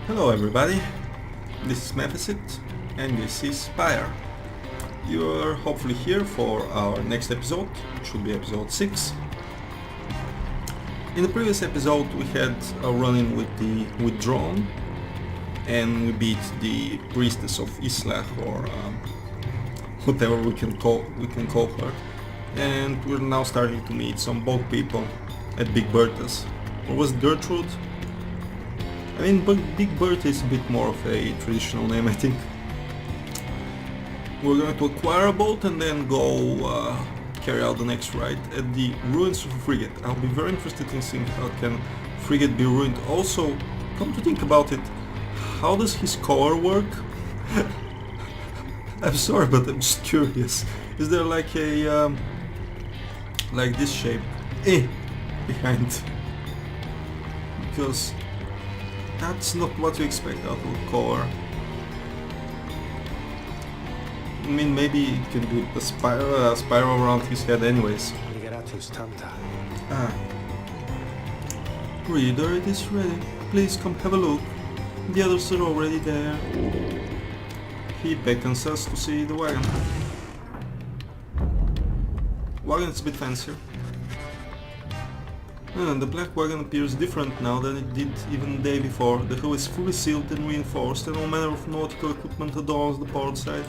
Hello everybody, this is Mephisit and this is Pyre. You are hopefully here for our next episode, which should be episode 6. In the previous episode we had a run-in with Drone and we beat the priestess of Islah, or whatever we can call her, and we're now starting to meet some boat people at Big Bertha's. Or was it Gertrude? I mean, Big Bertha is a bit more of a traditional name, I think. We're going to acquire a boat and then go carry out the next ride at the ruins of a frigate. I'll be very interested in seeing how can frigate be ruined. Also, come to think about it, how does his core work? I'm sorry, but I'm just curious. Is there like a like this shape behind? Because that's not what you expect out of a core. I mean, maybe it can do a spiral around his head anyways. Reader, it is ready. Please come have a look. The others are already there. He beckons us to see the wagon. Wagon is a bit fancier. The black wagon appears different now than it did even the day before. The hull is fully sealed and reinforced, and all manner of nautical equipment adorns the port side.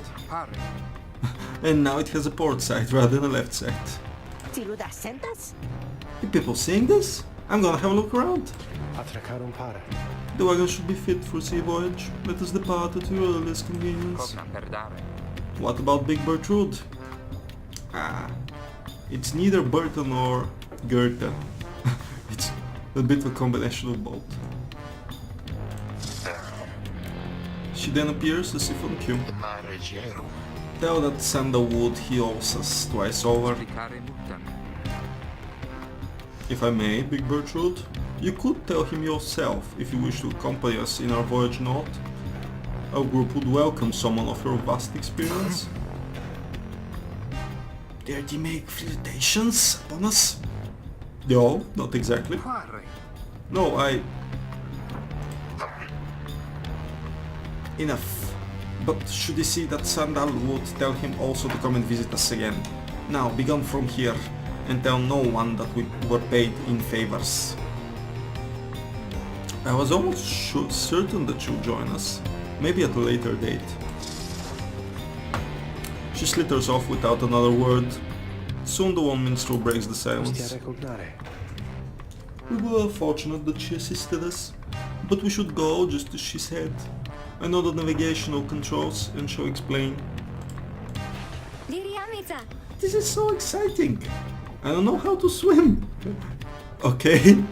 And now it has a port side rather than a left side. You people seeing this? I'm gonna have a look around. The wagon should be fit for sea voyage. Let us depart at your earliest convenience. What about Big Gertrude? It's neither Bertha nor Goethe. It's a bit of a combination of both. She then appears as if on cue. Tell that sandalwood he owes us twice over. If I may, Big Gertrude, you could tell him yourself if you wish to accompany us in our voyage north. Our group would welcome someone of your vast experience. Dare they make flirtations upon us? No, not exactly. No, Enough. But should you see that sandalwood, tell him also to come and visit us again. Now, be gone from here, and tell no one that we were paid in favors. I was almost certain that you'll join us, maybe at a later date. She slitters off without another word. Soon the one minstrel breaks the silence. We were fortunate that she assisted us, but we should go just as she said. I know the navigational controls and shall explain. This is so exciting! I don't know how to swim! Okay,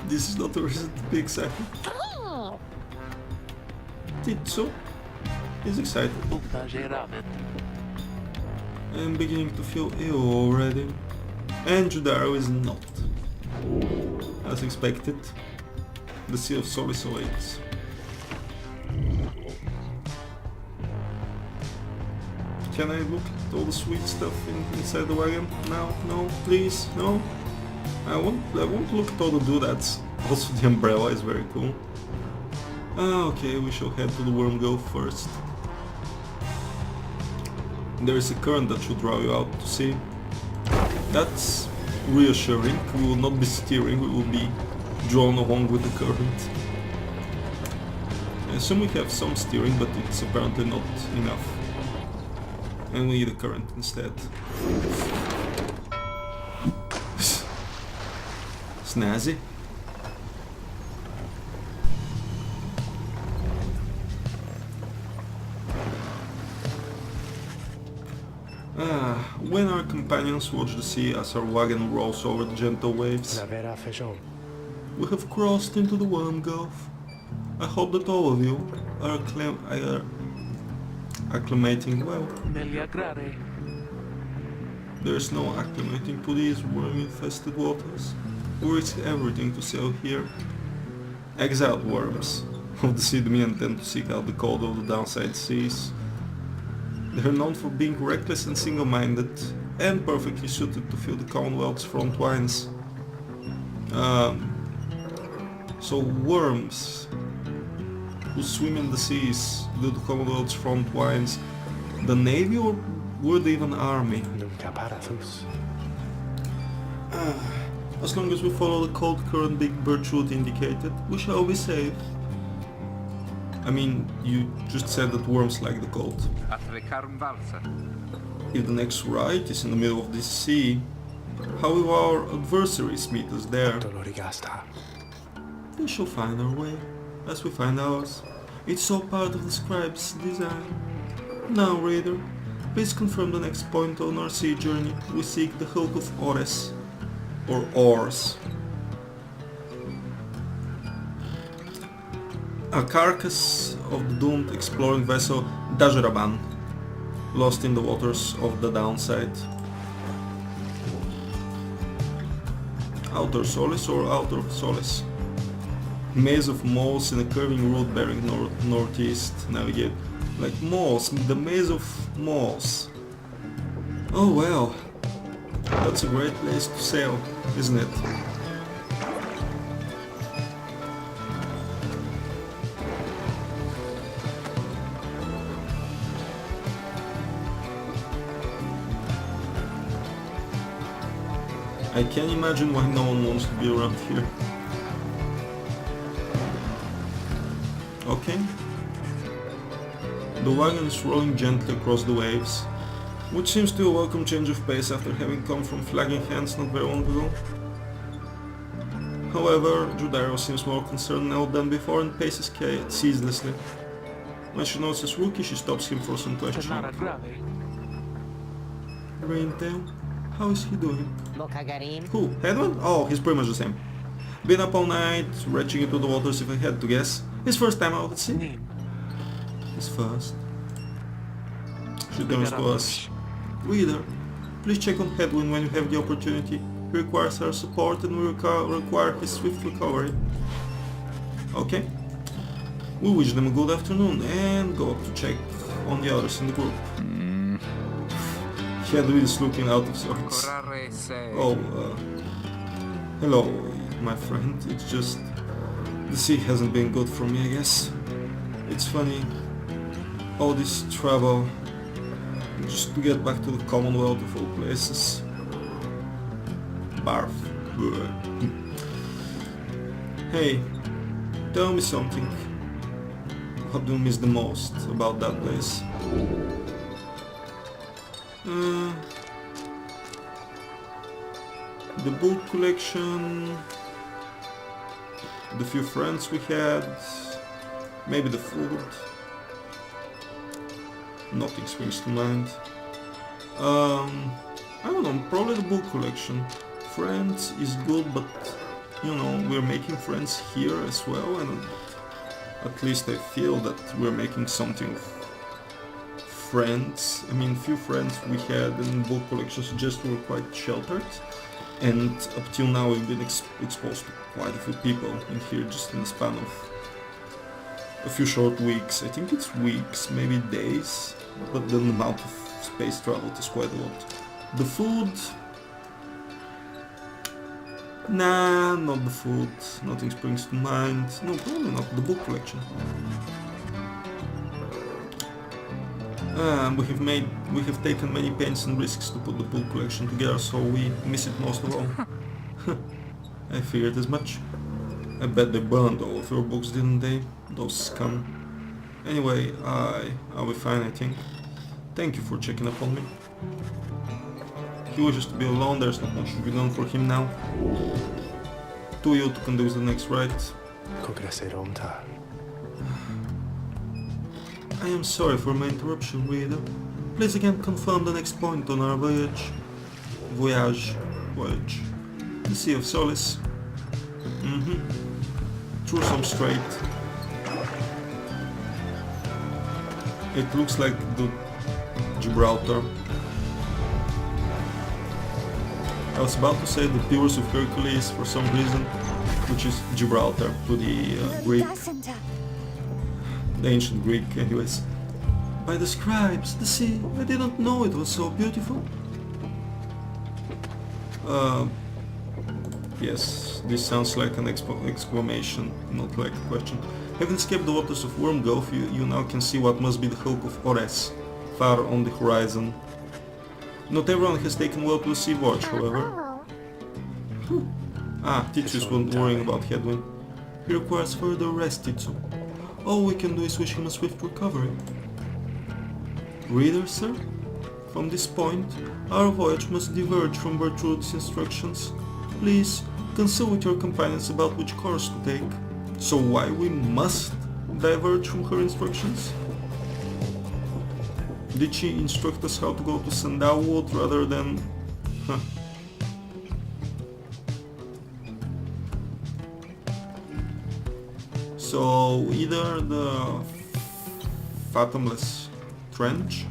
this is not a reason to be excited. Tizzo is excited. I'm beginning to feel ill already. And Jodariel is not. As expected, the Sea of Solace awaits. Can I look at all the sweet stuff inside the wagon now? No, please, no. I want to look at all the doodads. Also, the umbrella is very cool. Okay, we shall head to the Worm Gulf first. There is a current that should draw you out to sea. That's reassuring. We will not be steering, we will be drawn along with the current. I assume we have some steering, but it's apparently not enough. And we need a current instead. Snazzy. When our companions watch the sea as our wagon rolls over the gentle waves, we have crossed into the Worm Gulf. I hope that all of you are acclimating well. There's no acclimating to these worm-infested waters. We risk everything to sail here. Exiled worms of the sea dominion tend to seek out the cold of the downside seas. They are known for being reckless and single-minded, and perfectly suited to fill the Commonwealth's front lines. So worms. who swim in the seas, do the Commonwealth's front lines, the Navy, or were they even army? Nunca paratus. As long as we follow the cold current Big Birch route indicated, we shall be safe. I mean, you just said that worms like the cold. If the next right is in the middle of this sea, how will our adversaries meet us there? We shall find our way, as we find ours. It's all part of the scribe's design. Now, reader, please confirm the next point on our sea journey. We seek the hulk of Ores, or Ors. A carcass of the doomed exploring vessel Jodariel, lost in the waters of the downside. Outer Solace or Outer Solace? Maze of moles in a curving road bearing northeast. Navigate like moles, the maze of moles. Oh well, that's a great place to sail, isn't it? I can't imagine why no one wants to be around here. Okay. The wagon is rolling gently across the waves, which seems to be a welcome change of pace after having come from flagging hands not very long ago. However, Jodariel seems more concerned now than before and paces ceaselessly. When she notices Rookie, she stops him for some questioning. Raintail, how is he doing? Who? Headman? Oh, he's pretty much the same. Been up all night, retching into the waters if I had to guess. His first time out at sea. His first. She turns to us. Reader, please check on Headwind when you have the opportunity. He requires our support and we require his swift recovery. Okay. We wish them a good afternoon and go up to check on the others in the group. Headwind is looking out of sorts. Oh, hello, my friend. It's just... the sea hasn't been good for me, I guess. It's funny, all this travel, just to get back to the Commonwealth of all places. Barf. Hey, tell me something. What do you miss the most about that place? The book collection, the few friends we had, maybe the food. Nothing springs to mind. I don't know, probably the book collection. Friends is good, but you know, we're making friends here as well, and at least I feel that we're making something of friends. I mean, few friends we had in book collections just were quite sheltered, and up till now we've been exposed to quite a few people in here just in the span of a few short weeks. I think it's weeks, maybe days, but the amount of space traveled is quite a lot. The food... nah, not the food. Nothing springs to mind. No, probably not the book collection. We have taken many pains and risks to put the book collection together, so we miss it most of all. I figured as much. I bet they burned all of your books, didn't they? Those scum. Anyway, I'll be fine, I think. Thank you for checking up on me. He wishes to be alone, there's not much to be done for him now. To you to conduct the next rite. I am sorry for my interruption, reader. Please again confirm the next point on our voyage. Voyage. The Sea of Solace. Through some strait. It looks like the Gibraltar. I was about to say the Pillars of Hercules for some reason, which is Gibraltar to the Greek. The ancient Greek, anyways. By the scribes, the sea, I didn't know it was so beautiful. Yes, this sounds like an exclamation, not like a question. Having escaped the waters of Worm Gulf, you now can see what must be the hulk of Ores, far on the horizon. Not everyone has taken well to the sea voyage, however. Titsu's worrying about Headwind. He requires further rest, Titsu. All we can do is wish him a swift recovery. Reader, sir? From this point, our voyage must diverge from Bertrude's instructions. Please, consult with your companions about which course to take. So why we must diverge from her instructions? Did she instruct us how to go to Sandalwood rather than... So either the Fathomless Trench,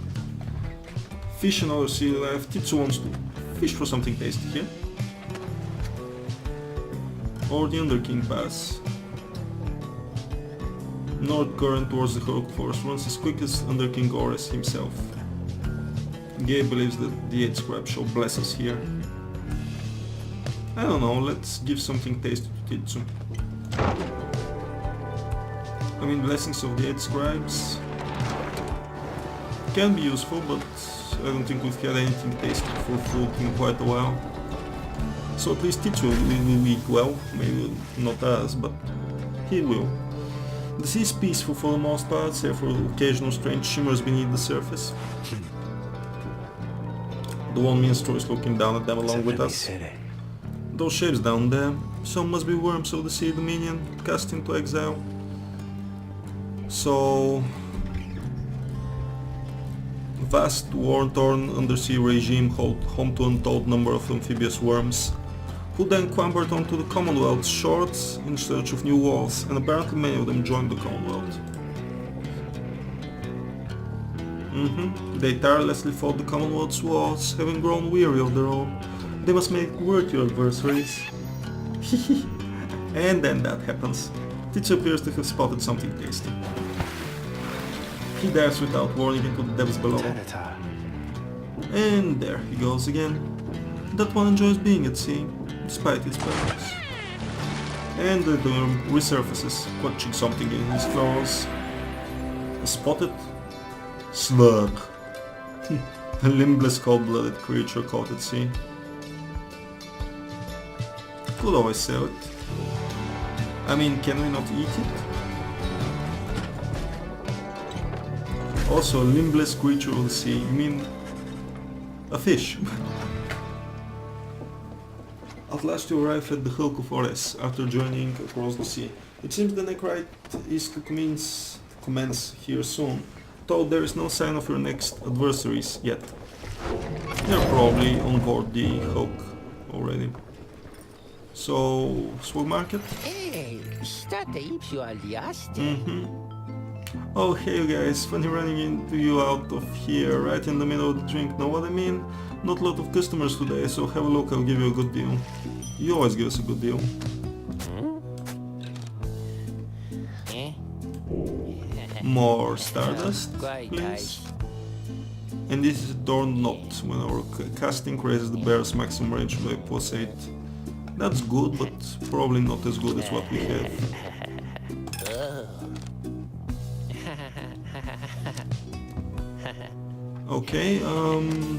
fish and other sea life. Titsu wants to fish for something tasty here. Or the Underking Pass. North current towards the Hulk Force runs as quick as Underking Ores himself. Gabe believes that the 8 Scribe shall bless us here. I don't know, let's give something tasty to Titsu. I mean, blessings of the 8 Scribes can be useful, but I don't think we've had anything tasty for food in quite a while. So at least Titsu will eat well, maybe not us, but he will. The sea is peaceful for the most part, save for occasional strange shimmers beneath the surface. The one minstrel is looking down at them along with us. Those shapes down there, some must be worms of the sea dominion, cast into exile. So... vast, war-torn undersea regime hold home to an untold number of amphibious worms, who then clambered onto the Commonwealth's shores in search of new walls, and apparently many of them joined the Commonwealth. They tirelessly fought the Commonwealth's walls, having grown weary of their own. They must make worthy adversaries. And then that happens. Titsu appears to have spotted something tasty. He dives without warning into the depths below. And there he goes again. That one enjoys being at sea, despite its perils. And the worm resurfaces, clutching something in his claws. A spotted slug. A limbless, cold-blooded creature caught at sea. Could always sell it. I mean, can we not eat it? Also, a limbless creature of the sea, you mean a fish? At last you arrive at the Hulk of Ores after journeying across the sea. It seems the neck ride is to commence here soon, though there is no sign of your next adversaries yet. They're probably on board the Hulk already. So, swag market? Oh hey you guys, funny running into you out of here right in the middle of the drink, know what I mean? Not a lot of customers today, so have a look, I'll give you a good deal. You always give us a good deal. More Stardust, please. And this is a door knot, when our casting raises the bear's maximum range by +8. That's good, but probably not as good as what we have. Okay,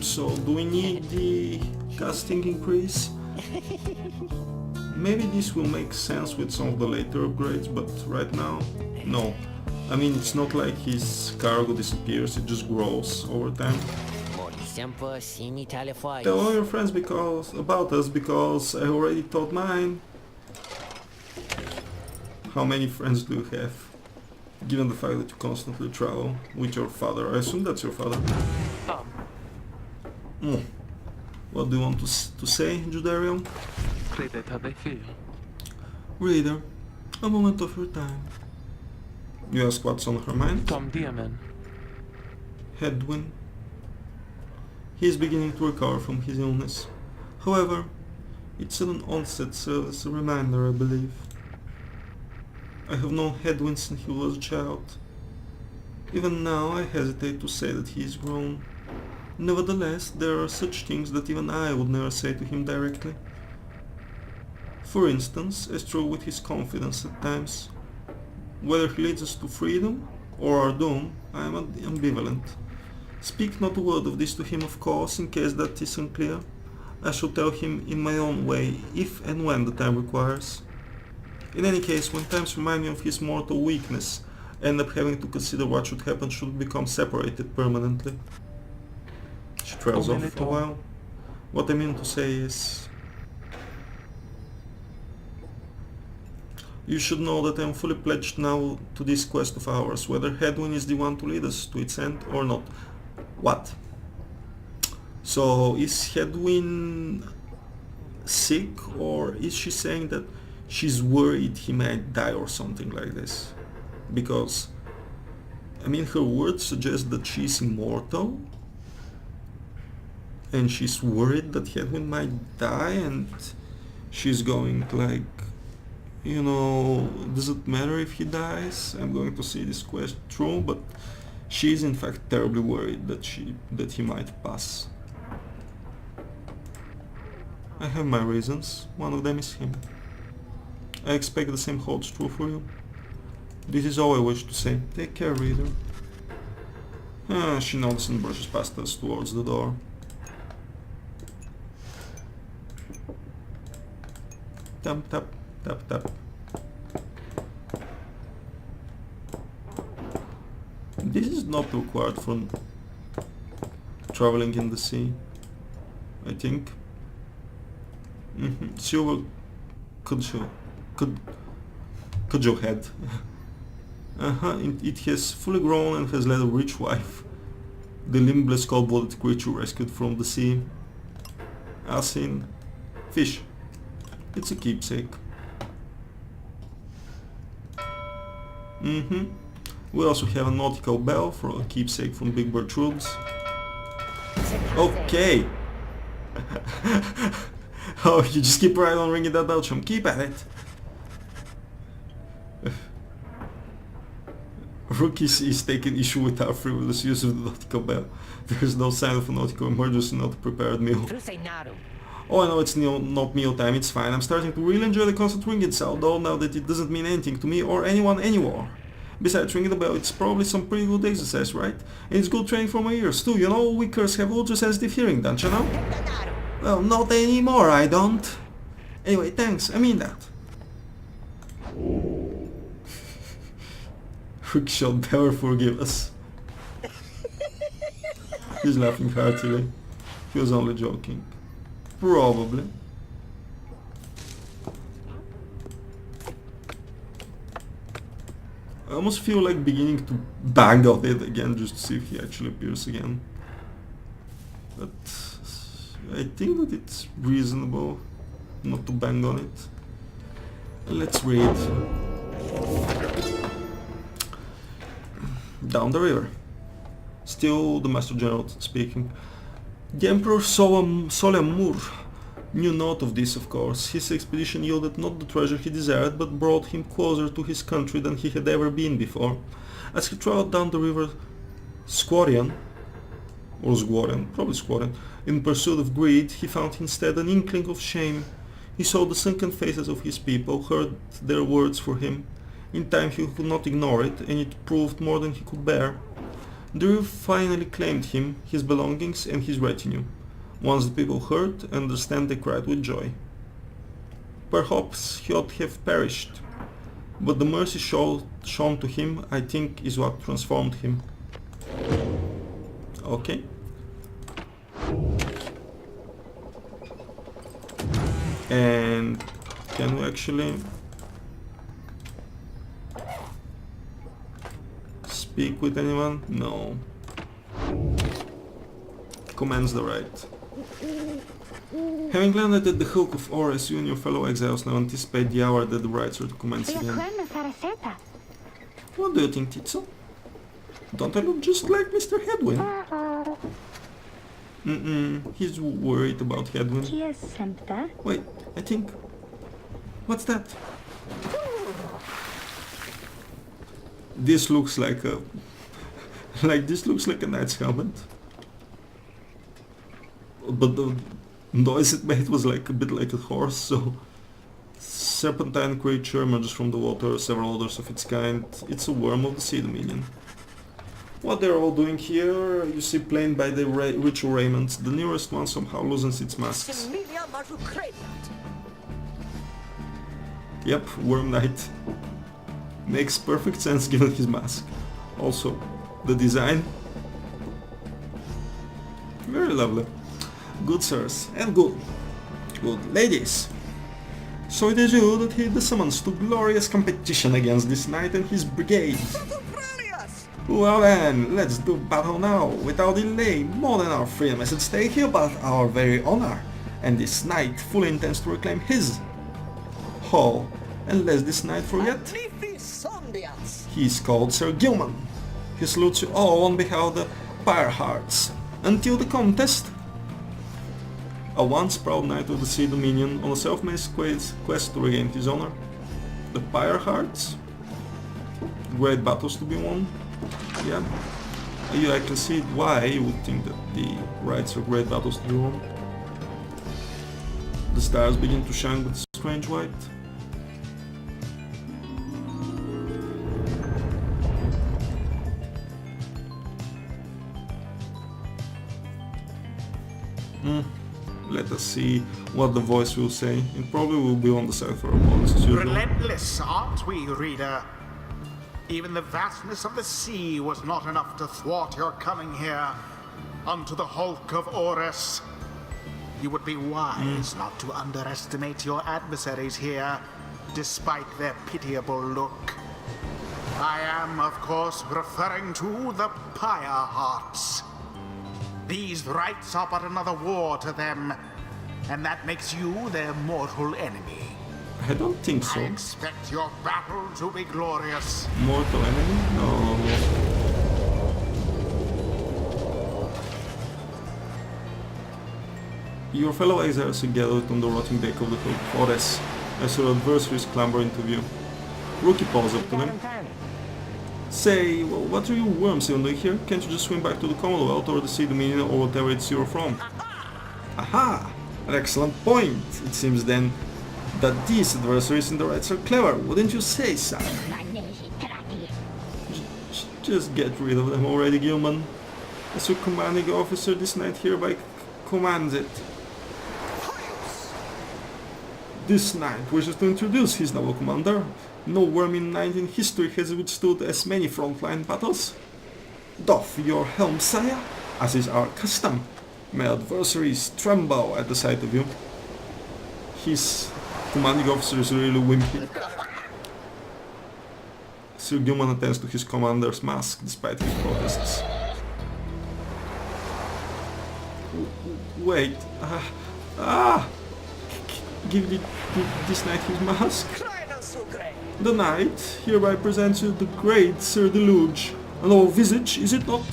so do we need the casting increase? Maybe this will make sense with some of the later upgrades, but right now, no. I mean, it's not like his cargo disappears, it just grows over time. Tell all your friends about us, because I already told mine. How many friends do you have? Given the fact that you constantly travel with your father. I assume that's your father. What do you want to say, Jodariel? Reader, a moment of your time. You ask what's on her mind? Headwind. He is beginning to recover from his illness. However, its sudden onset serves as a reminder, I believe. I have known Headwind since he was a child. Even now I hesitate to say that he is grown. Nevertheless, there are such things that even I would never say to him directly. For instance, as true with his confidence at times. Whether he leads us to freedom or our doom, I am ambivalent. Speak not a word of this to him, of course, in case that is unclear. I shall tell him in my own way, if and when the time requires. In any case, when times remind me of his mortal weakness, I end up having to consider what should happen should we become separated permanently. She trails off for a while. What I mean to say is... You should know that I am fully pledged now to this quest of ours, whether Hedwyn is the one to lead us to its end or not. What? So, is Hedwyn sick, or is she saying that she's worried he might die or something like this? Because, I mean, her words suggest that she's immortal, and she's worried that Hedwyn might die, and she's going like, you know, does it matter if he dies? I'm going to see this quest through, but she is in fact terribly worried that he might pass. I have my reasons. One of them is him. I expect the same holds true for you. This is all I wish to say. Take care, reader. She nods and brushes past us towards the door. Tap tap tap tap. This is not required for traveling in the sea, I think. Silver could your head. It has fully grown and has led a rich wife, the limbless cold-blooded creature rescued from the sea. As in fish. It's a keepsake. We also have a nautical bell for a keepsake from Big Bird Troops. Okay. Oh, you just keep right on ringing that bell, chum. Keep at it. Rookies is taking issue with our frivolous use of the nautical bell. There is no sign of a nautical emergency, not a prepared meal. Oh, I know it's not meal time, it's fine. I'm starting to really enjoy the constant ringing sound, though, now that it doesn't mean anything to me or anyone anymore. Besides ringing the bell, it's probably some pretty good exercise, right? And it's good training for my ears too, you know, we curs have ultra-sensitive hearing, don't you know? Well, not anymore, I don't. Anyway, thanks, I mean that. Rick shall never forgive us. He's laughing heartily. He was only joking. Probably. I almost feel like beginning to bang on it again just to see if he actually appears again. But I think that it's reasonable not to bang on it. Let's read. Down the river. Still the Master General speaking. The Emperor Solemur knew naught of this, of course. His expedition yielded not the treasure he desired, but brought him closer to his country than he had ever been before. As he travelled down the river Squarian, probably Squarian, in pursuit of greed, he found instead an inkling of shame. He saw the sunken faces of his people, heard their words for him. In time he could not ignore it, and it proved more than he could bear. The river finally claimed him, his belongings, and his retinue. Once the people heard and understand, they cried with joy. Perhaps he ought to have perished, but the mercy shown to him, I think, is what transformed him. Okay. And can we actually speak with anyone? No. Commands the right. Having landed at the Hulk of Ores, you and your fellow exiles now anticipate the hour that the rites are to commence again. What do you think, Titzel? Don't I look just like Mr. Hedwyn? He's worried about Hedwyn. Wait, I think... What's that? This looks like a... this looks like a knight's helmet. But the noise it made was like a bit like a horse, so... serpentine creature emerges from the water, several others of its kind. It's a worm of the sea dominion. What they're all doing here, you see plain by the ritual raiments. The nearest one somehow loosens its masks. Yep, Worm Knight. Makes perfect sense given his mask. Also, the design. Very lovely. Good sirs, and good ladies. So it is you that hit the summons to glorious competition against this knight and his brigade. Well then, let's do battle now, without delay. More than our freedom is at stake here, but our very honor. And this knight fully intends to reclaim his hall. And lest this knight forget, he is called Sir Gilman. He salutes you all on behalf of the Pyre hearts. Until the contest, a once proud knight of the Sea Dominion on a self-made quest to regain his honor. The Pyre hearts? Great battles to be won. Yeah, I can see why you would think that the rights are great battles to be won. The stars begin to shine with strange white. Let us see what the voice will say. It probably will be on the side for opponents as usual. Relentless, aren't we, reader? Even the vastness of the sea was not enough to thwart your coming here unto the hulk of Orus. You would be wise not to underestimate your adversaries here, despite their pitiable look. I am, of course, referring to the Pyre hearts. These rites are but another war to them, and that makes you their mortal enemy. I don't think so. I expect your battle to be glorious. Mortal enemy? No. Your fellow exiles are gathered on the rotting deck of the forest as your adversaries clamber into view. Rookie pulls up to them. Say, well, what are you worms even doing here? Can't you just swim back to the Commonwealth or the Sea Dominion or whatever it's you're from? Aha! An excellent point! It seems then that these adversaries in the rights are clever, wouldn't you say, sire? Just get rid of them already, Gilman. As your commanding officer, this knight hereby commands it. This knight wishes to introduce his noble commander. No worming knight in history has withstood as many frontline battles. Doff your helm, sire, as is our custom. My adversaries tremble at the sight of you. His commanding officer is really wimpy. Sir Gilman attends to his commander's mask despite his protests. Wait, give this knight his mask. The knight hereby presents you the great Sir Deluge, a noble visage, is it not?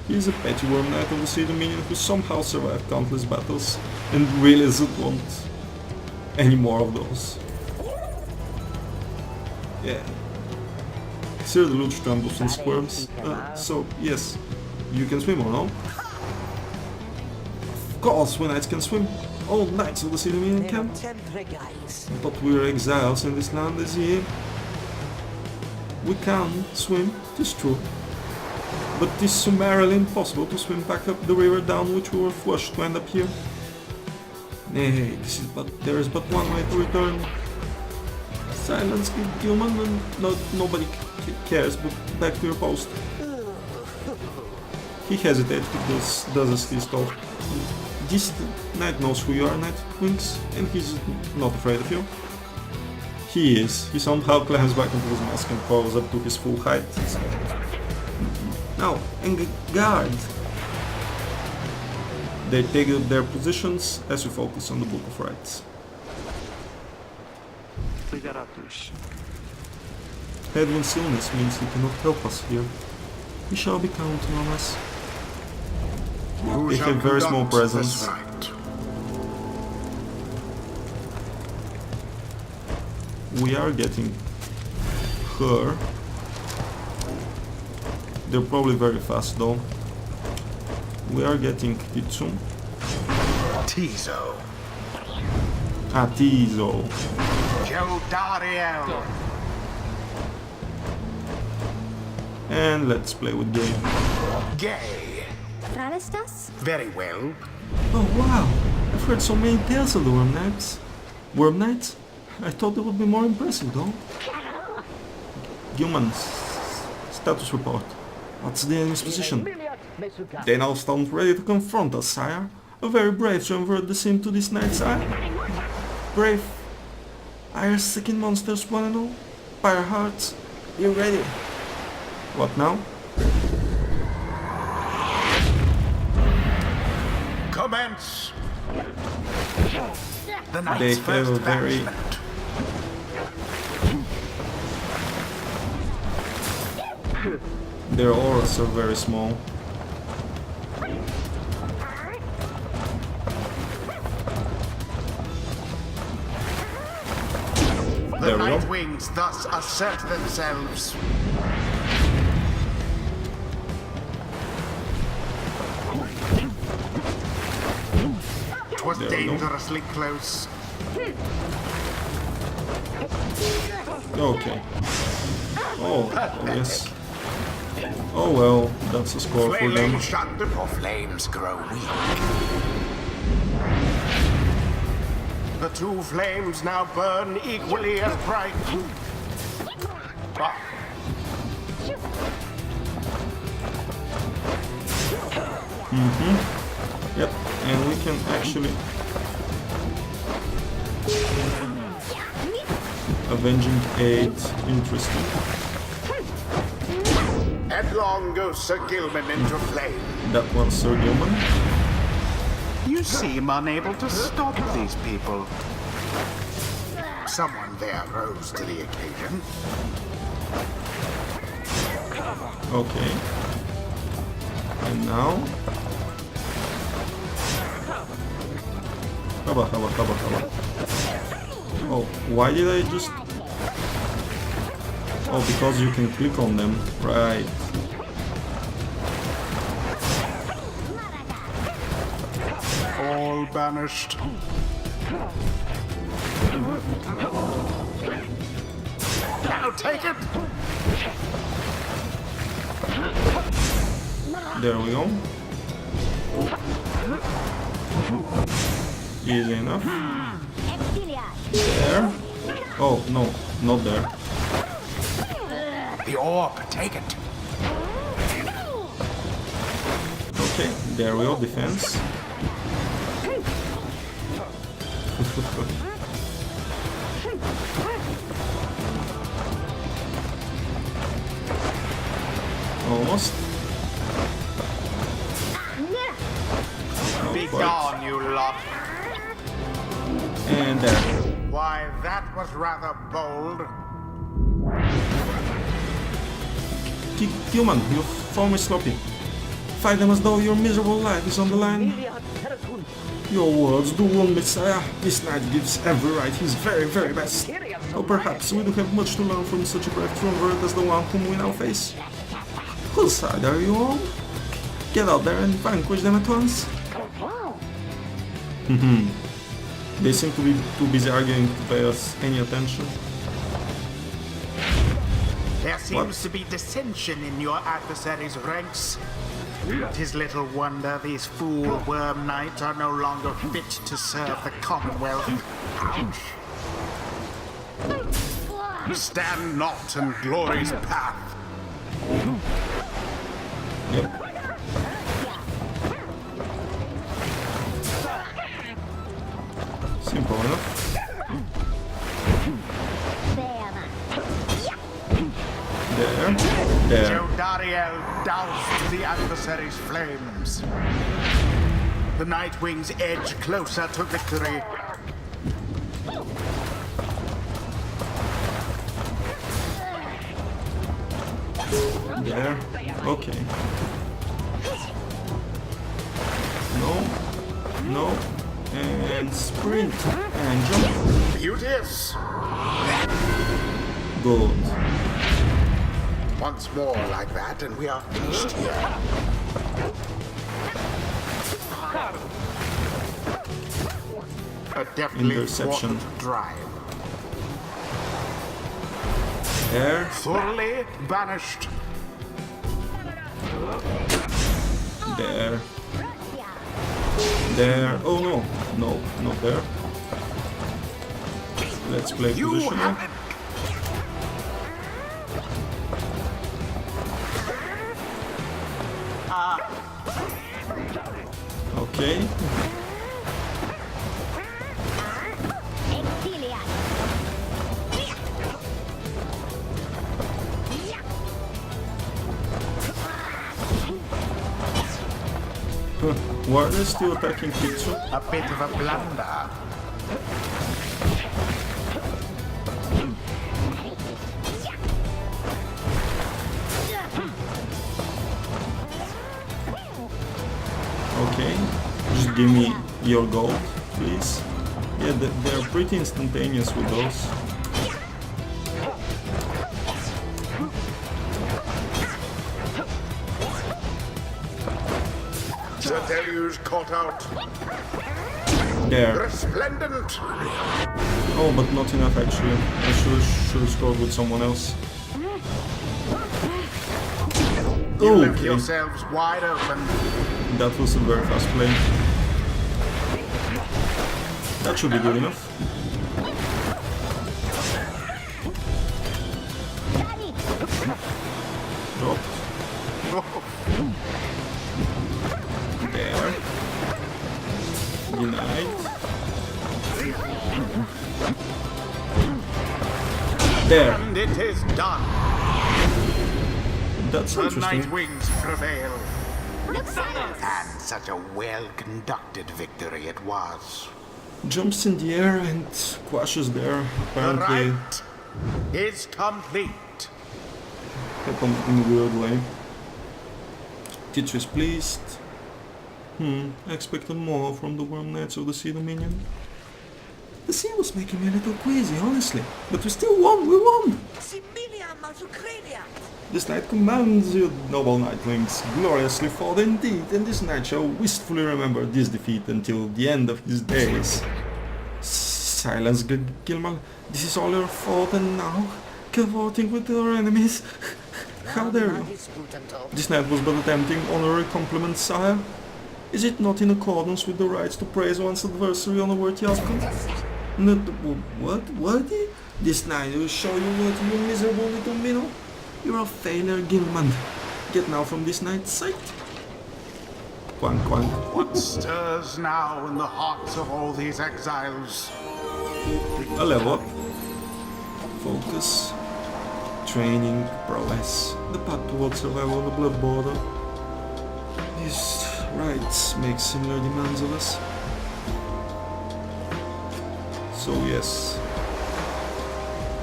He is a petty worm knight of the Sea Dominion who somehow survived countless battles and really doesn't want any more of those. Yeah. Sir Deluge trembles and squirms. So, yes, you can swim or no? Of course, we knights can swim. All knights of the Sea Dominion can. But we're exiles in this land, is he? We can swim, it is true. But it is summarily impossible to swim back up the river down which we were flushed to end up here. Nay, there is but one way to return. Silence, Gilman, and nobody cares, but back to your post. He hesitates, but does as he's told. This knight knows who you are, Nightwings, and he's not afraid of you. He is. He somehow climbs back into his mask and crawls up to his full height. Now, guard! They take up their positions as we focus on the Book of Rites. Edwin's illness means he cannot help us here. He shall be counting on us. They have very small presence. We are getting her. They're probably very fast though. We are getting Titsum. Tizo. Atizo. Jodariel. And let's play with game. Gay. Travestas? Very well. Oh wow, I've heard so many tales of the Worm Knights. Worm Knights? I thought they would be more impressive though. Humans. Status report. What's the enemy's position? They now stand ready to confront us, sire. A very brave triumvirate they seem to this night's eye. Brave. Iron-seeking monsters, one and all. Pyre hearts. You ready? What now? Commence. The They knight's have first a very... banishment. Their auras are very small. The There we go. night wings thus assert themselves. 'Twas There we go. dangerously close. Okay. Oh yes. Oh well, that's a score for them. Flailing shut before flames grow weak. The two flames now burn equally as bright. Ah, Yep, and we can actually... Avenging 8, interesting. headlong goes Sir Gilman into flame. That one's Sir Gilman. You seem unable to stop these people. Someone there rose to the occasion. Okay. And now... Haba. Oh, why did I just... Oh, because you can click on them. Right. All banished. Now take it! There we go. Easy enough. There. Oh, no, not there. The orb, take it. Okay, there we go, defense. Almost. Be Not quite. gone, you lot. And there. Why, that was rather bold. Human, you found me sloppy. Fight them as though your miserable life is on the line. Your words do wound me, sire. This knight gives every right his very, very best. Or perhaps we do have much to learn from such a brave triumvirate as the one whom we now face. Whose side are you on? Get out there and vanquish them at once. They seem to be too busy arguing to pay us any attention. There seems to be dissension in your adversaries' ranks. 'Tis little wonder these fool worm knights are no longer fit to serve the Commonwealth. Ouch. Stand not in glory's path. Yep. Simple enough. There. Jodariel doused the adversary's flames. The night wings edge closer to victory. There. Okay. No. And sprint. And jump. Beauteous. Good. Once more like that, and we are finished here. A deftly Interception. thwarted drive. There. Thoroughly banished. There. There. Oh no. No, not there. Let's play You position. have it. Okay. Why are they still attacking Kitsu? A bit of a blunder. Okay. Just give me your gold, please. Yeah, they're pretty instantaneous with those. Jodariel's caught out. There. Resplendent. Oh, but not enough actually. I should have scored with someone else. You left Okay. yourselves wide open. That was a very fast play. That should be good enough. Dropped. There. Denied. There. And it is done. That's The interesting. night wings prevail. And such a well-conducted victory it was. Jumps in the air and crashes there. The Apparently right is complete. happened in a weird way. Teacher is pleased. I expected more from the warm nights of the Sea Dominion. The sea was making me a little queasy, honestly. But we still won, we won! This knight commands you, noble knightlings. Gloriously fought indeed, and this knight shall wistfully remember this defeat until the end of his days. Silence, Gilmal. This is all your fault, and now, cavorting with our enemies. How dare you? This knight was but attempting honorary compliments, sire. Is it not in accordance with the rights to praise one's adversary on a worthy outcome? Not what? Worthy? This knight will show you what, you miserable little minnow. You're a failure, Gilman. Get now from this knight's sight. Quank, quank. What stirs now in the hearts of all these exiles? A level up. Focus. Training. Prowess. The path towards survival on the blood border. These rights make similar demands of us. So yes.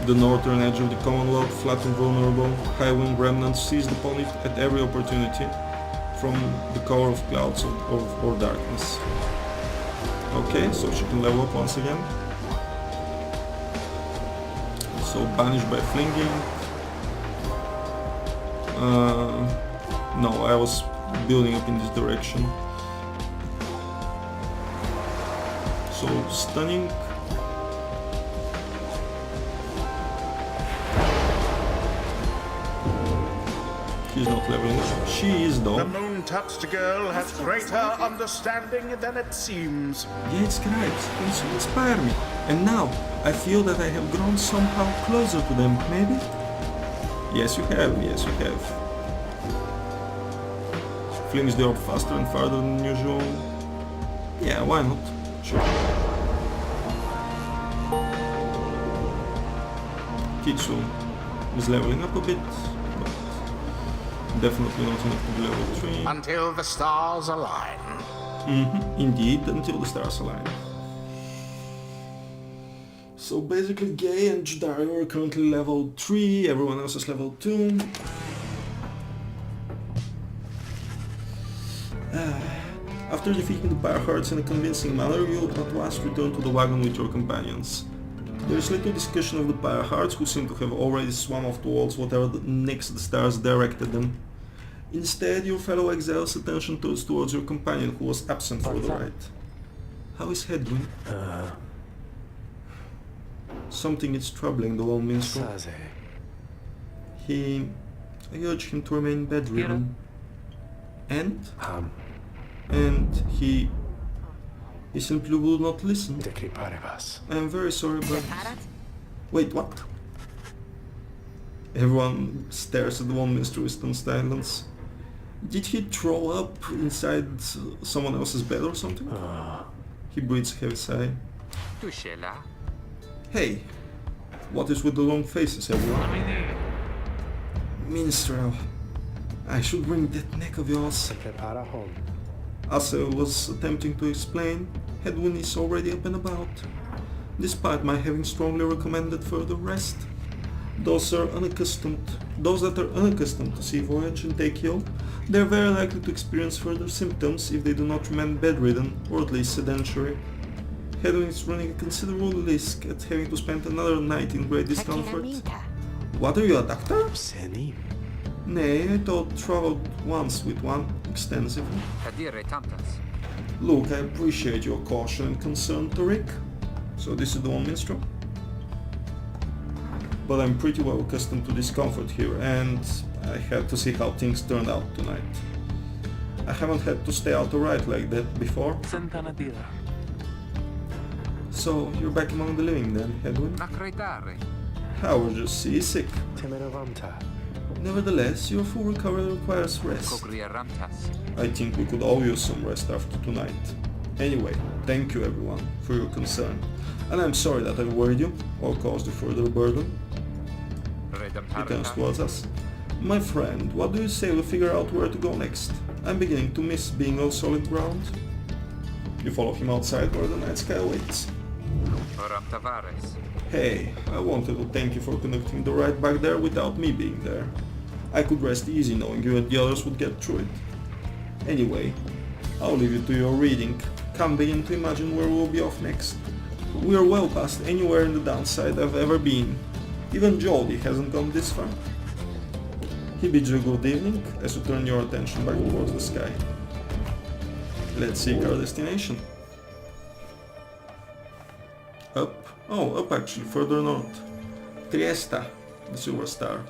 The northern edge of the Commonwealth, flat and vulnerable, high-wing remnants seized upon it at every opportunity, from the cover of clouds or darkness. Okay, so she can level up once again. So banished by flinging. No, I was building up in this direction. So stunning. She's not leveling up. She is though. The moon-touched girl has greater understanding than it seems. Yeah, it's great. You so inspire me. And now, I feel that I have grown somehow closer to them, maybe? Yes, you have. Yes, you have. Flings the orb faster and farther than usual. Yeah, why not? Sure. Kitsu is leveling up a bit, but definitely not enough to be level 3. Until the stars align. Indeed, until the stars align. So basically Gay and Jodariel are currently level 3, everyone else is level 2. After defeating the Pyre Hearts in a convincing manner, you at once return to the wagon with your companions. There is little discussion of the Pyre Hearts, who seem to have already swum off towards whatever next the stars directed them. Instead, your fellow exiles' attention turns towards your companion, who was absent for the ride. How is Head doing? Something is troubling the old minstrel. I urged him to remain bedridden. And he simply would not listen. I am very sorry, but... Wait, what? Everyone stares at the one minstrel in silence. Did he throw up inside someone else's bed or something? He breathes a heavy sigh. Hey, what is with the long faces, everyone? Minstrel, I should bring that neck of yours. As I was attempting to explain, Hedwin is already up and about. Despite my having strongly recommended further rest, those that are unaccustomed to sea voyage and take ill, they are very likely to experience further symptoms if they do not remain bedridden or at least sedentary. Hedwin is running a considerable risk at having to spend another night in great discomfort. What, are you a doctor? Nay, I traveled once with one, extensively. Look, I appreciate your caution and concern, Tariq. So this is the one minstrel? But I'm pretty well accustomed to discomfort here, and I had to see how things turned out tonight. I haven't had to stay out all right like that before. So, you're back among the living then, Hedwin? I was just seasick. Nevertheless, your full recovery requires rest. I think we could all use some rest after tonight. Anyway, thank you everyone for your concern. And I'm sorry that I worried you or caused you further burden. He turns towards us. My friend, what do you say we figure out where to go next? I'm beginning to miss being on solid ground. You follow him outside where the night sky waits. Hey, I wanted to thank you for connecting the ride back there without me being there. I could rest easy knowing you and the others would get through it. Anyway, I'll leave you to your reading. Can't begin to imagine where we'll be off next. We are well past anywhere in the downside I've ever been. Even Jodie hasn't gone this far. He bids you good evening as you turn your attention back towards the sky. Let's seek our destination. Up? Oh, up actually, further north. Trieste, the Silver Star.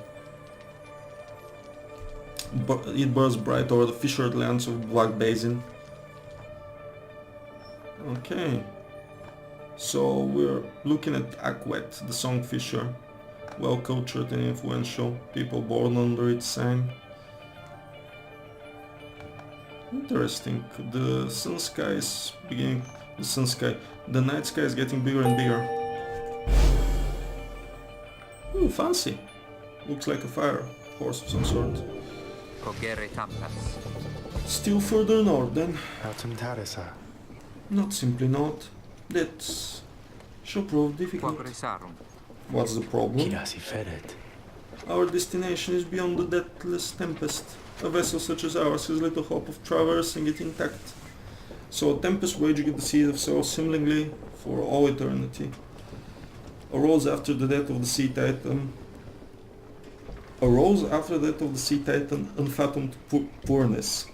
It burns bright over the fissured lands of Black Basin. Okay. So we're looking at Aquet, the song fisher. Well cultured and influential, people born under its sign. Interesting. The night sky is getting bigger and bigger. Ooh, fancy. Looks like a fire horse of some sort. Still further north then. Not simply not. That shall prove difficult. What's the problem? Our destination is beyond the deathless tempest. A vessel such as ours has little hope of traversing it intact. So a tempest raging at the sea of sail seemingly for all eternity. Arose after the death of the sea titan, unfathomed poorness.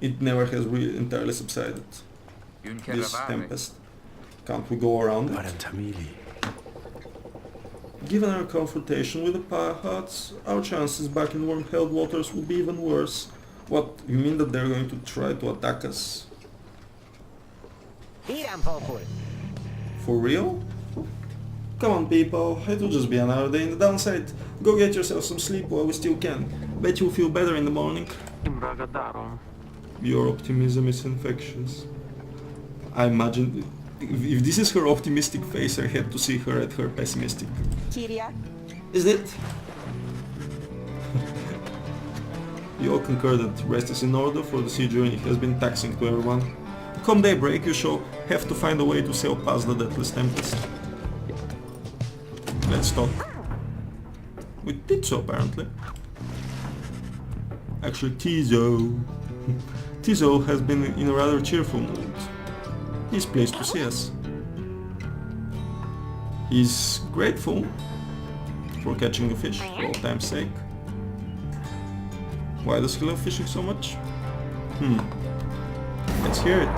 It never has really entirely subsided. This tempest. Can't we go around it? Given our confrontation with the pirates, our chances back in warm-held waters will be even worse. What, you mean that they're going to try to attack us? For real? Come on people, it will just be another day in the downside. Go get yourself some sleep while we still can. Bet you'll feel better in the morning. Your optimism is infectious. I imagine... If this is her optimistic face, I had to see her at her pessimistic. Is it? You all concur that rest is in order, for the sea journey has been taxing to everyone. Come daybreak, you shall have to find a way to sail past the deathless tempest. Let's talk. We did so, apparently. Actually, Tizo has been in a rather cheerful mood. He's pleased to see us. He's grateful for catching a fish, for all time's sake. Why does he love fishing so much? Let's hear it.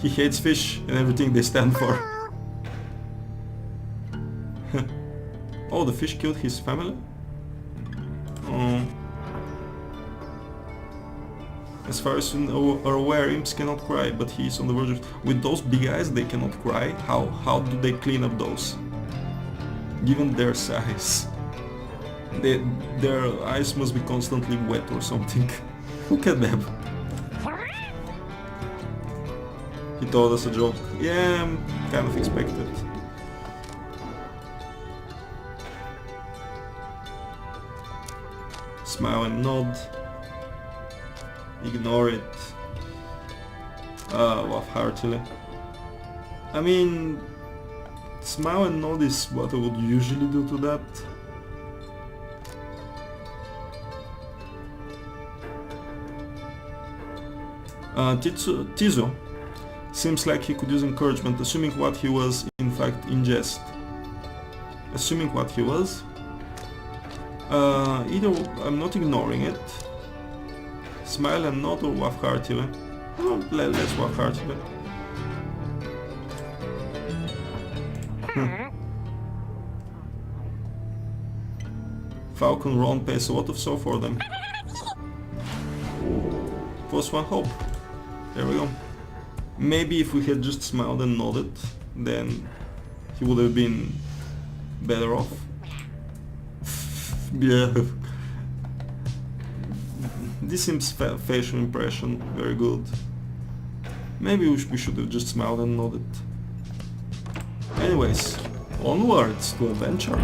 He hates fish and everything they stand for. Oh, the fish killed his family? Oh. As far as you are aware, imps cannot cry, but he is on the verge of... With those big eyes, they cannot cry? How do they clean up those? Given their size. Their eyes must be constantly wet or something. Look at them. He told us a joke. Yeah, kind of expected. Smile and nod. Ignore it. Laugh heartily. I mean, smile and nod is what I would usually do to that. Tizo seems like he could use encouragement, assuming what he was in fact in jest. Assuming what he was? Either I'm not ignoring it. Smile and nod or laugh heartily. Oh, let's laugh heartily. Falcon Ron pays a lot of so for them. Plus one hope. There we go. Maybe if we had just smiled and nodded, then he would have been better off. Yeah. This seems facial impression, very good. Maybe we should have just smiled and nodded. Anyways, onwards to adventure.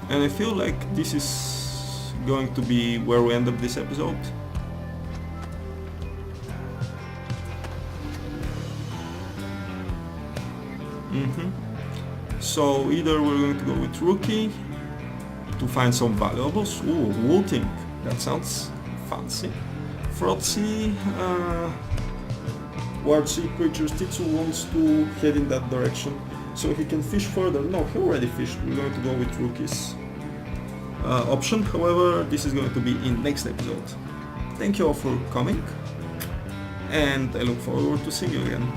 And I feel like this is going to be where we end up this episode. So either we're going to go with Rookie to find some valuables. Ooh, looting. That sounds fancy. Frotzy, Wild Sea Creatures. Titsu wants to head in that direction so he can fish further. No, he already fished. We're going to go with Rookie's option. However, this is going to be in next episode. Thank you all for coming, and I look forward to seeing you again.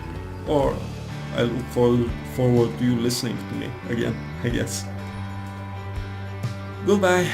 Or I look forward to you listening to me again, I guess. Goodbye.